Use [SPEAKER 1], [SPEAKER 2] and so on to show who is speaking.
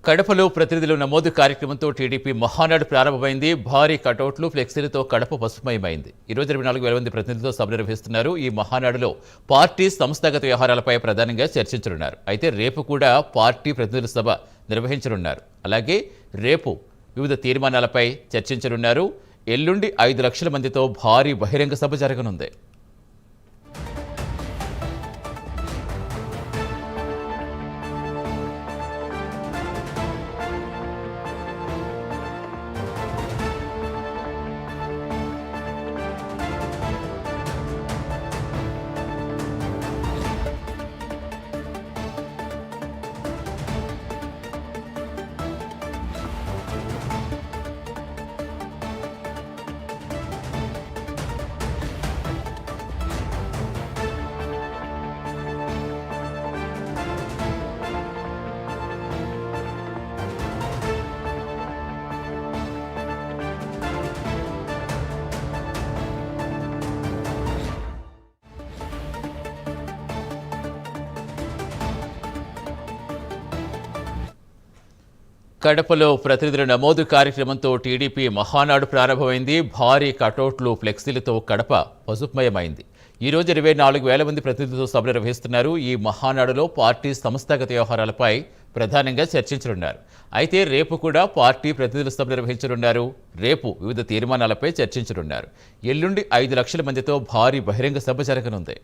[SPEAKER 1] కడపలో ప్రతినిధుల నమోదు కార్యక్రమంతో టీడీపీ మహానాడు ప్రారంభమైంది. భారీ కటౌట్లు, ఫ్లెక్సీలతో కడప పసుమయమైంది. ఈ రోజు 24,000 మంది ప్రతినిధులతో సభ నిర్వహిస్తున్నారు. ఈ మహానాడులో పార్టీ సంస్థాగత వ్యవహారాలపై ప్రధానంగా చర్చించనున్నారు. అయితే రేపు కూడా పార్టీ ప్రతినిధుల సభ నిర్వహించనున్నారు. అలాగే రేపు వివిధ తీర్మానాలపై చర్చించనున్నారు. ఎల్లుండి 5 లక్షల మందితో భారీ బహిరంగ సభ జరగనుంది. కడపలో ప్రతినిధుల నమోదు కార్యక్రమంతో టీడీపీ మహానాడు ప్రారంభమైంది. భారీ కటౌట్లు, ఫ్లెక్సీలతో కడప పసుపుమయమైంది. ఈ రోజు 24,000 మంది ప్రతినిధులతో సభ నిర్వహిస్తున్నారు. ఈ మహానాడులో పార్టీ సంస్థాగత వ్యవహారాలపై ప్రధానంగా చర్చించనున్నారు. అయితే రేపు కూడా పార్టీ ప్రతినిధుల సభ నిర్వహించనున్నారు. రేపు వివిధ తీర్మానాలపై చర్చించనున్నారు. ఎల్లుండి 5 లక్షల మందితో భారీ బహిరంగ సభ జరగనుంది.